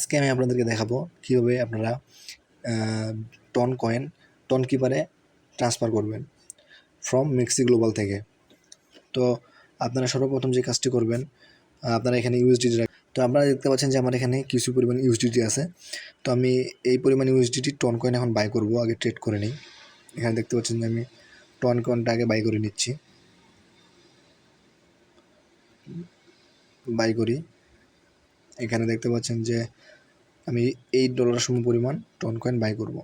আজকে আমি আপনাদেরকে দেখাবো কিভাবে আপনারা টন কয়েন টন কিপারে ট্রান্সফার করবেন ফ্রম মেক্সি গ্লোবাল থেকে। তো আপনারা সর্বপ্রথম যে কাজটি করবেন, আপনারা এখানে ইউএসডিটি তো আপনারা দেখতে পাচ্ছেন যে আমার এখানে কিছু পরিমাণ ইউএসডিটি আছে। তো আমি এই পরিমাণ ইউএসডিটি টন কয়েন এখন বাই করব, আগে ট্রেড করে নিই। এখানে দেখতে পাচ্ছেন যে আমি টন কয়েনটা আগে বাই করে নিচ্ছি, বাই করি। এখানে দেখতে পাচ্ছেন যে আমি $8 সম পরিমাণ টন কয়েন বাই করব।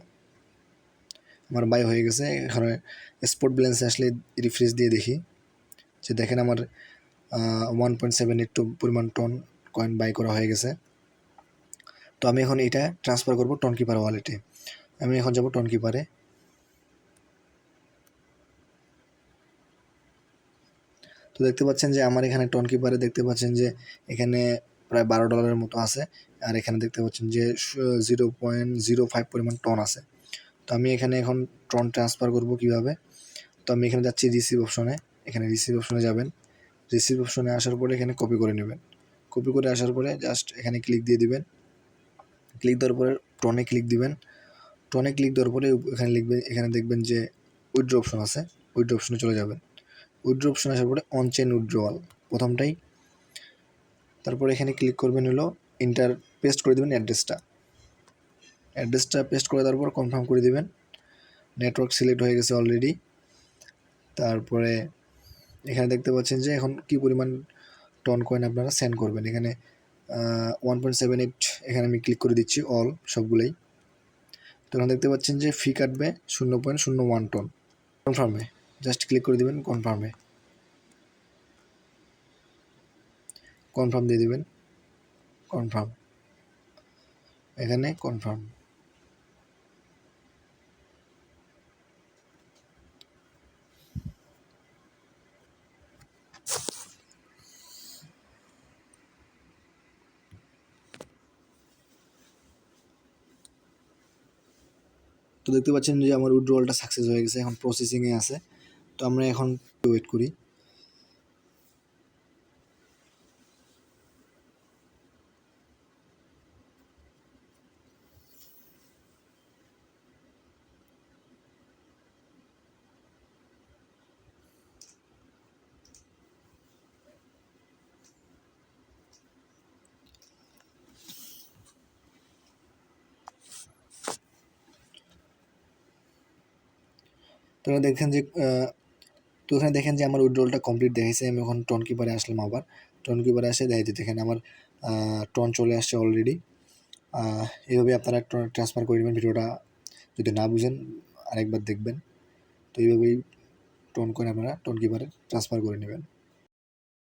আমার বাই হয়ে গেছে। এখানে স্পট ব্যালেন্সে আসলে রিফ্রেশ দিয়ে দেখি যে দেখেন আমার 1.78 পরিমাণ টন কয়েন বাই করা হয়ে গেছে। তো আমি এখন এটা ট্রান্সফার করব টন কিপার ওয়ালেটে। আমি এখন যাব টন কিপারে। তো দেখতে পাচ্ছেন যে আমার এখানে টন কিপারে দেখতে পাচ্ছেন যে এখানে প্রায় $12 মতো আছে, আর এখানে দেখতে পাচ্ছেন যে 0.05 পরিমাণ টন আছে। তো আমি এখানে এখন টন ট্রান্সফার করব কিভাবে। তো আমি এখানে যাচ্ছি রিসিভ অপশনে। এখানে রিসিভ অপশনে যাবেন। রিসিভ অপশনে আসার পরে এখানে কপি করে নেবেন। কপি করে আসার পরে জাস্ট এখানে ক্লিক দিয়ে দিবেন। ক্লিক দেওয়ার পরে টনে ক্লিক দিবেন। টনে ক্লিক দেওয়ার পরে এখানে লিখবেন, এখানে দেখবেন যে উইথড্র অপশন আছে, উইথড্র অপশনে চলে যাবেন। উইথড্র অপশন আসার পরে অন চেইন উইথড্রওয়াল প্রথমটাই। তারপরে এখানে ক্লিক করবেন হলো ইন্টার, পেস্ট করে দেবেন অ্যাড্রেসটা পেস্ট করে দেওয়ার পর কনফার্ম করে দিবেন। নেটওয়ার্ক সিলেক্ট হয়ে গেছে অলরেডি। তারপরে এখানে দেখতে পাচ্ছেন যে এখন কি পরিমাণ টন কয়েন আপনারা সেন্ড করবেন। এখানে 1.78 এখানে আমি ক্লিক করে দিচ্ছি অল সবগুলোই। তো এখানে দেখতে পাচ্ছেন যে ফি কাটবে 0.01 টন। কনফার্মে জাস্ট ক্লিক করে দিবেন, কনফার্ম দিয়ে দিবেন। কনফার্ম, এখানে কনফার্ম। তো দেখতে পাচ্ছেন যে আমার উইথড্রয়ালটা সাকসেস হয়ে গেছে, এখন প্রসেসিংয়ে আছে। তো আমরা এখন ওয়েট করি। তো এখানে দেখেন যে আমার উইথড্রয়ালটা কমপ্লিট দেখাইছে। আমি এখন টন কিপারে আসলাম, আবার টন কিপারে আসে দেখাইতে দেখেন আমার টন চলে আসছে অলরেডি। এইভাবে আপনারা ট্রান্সফার করে নেবেন। ভিডিওটা যদি না বুঝেন আরেকবার দেখবেন। তো এইভাবেই টন কয়েন আপনারা টন কিপারে ট্রান্সফার করে নেবেন।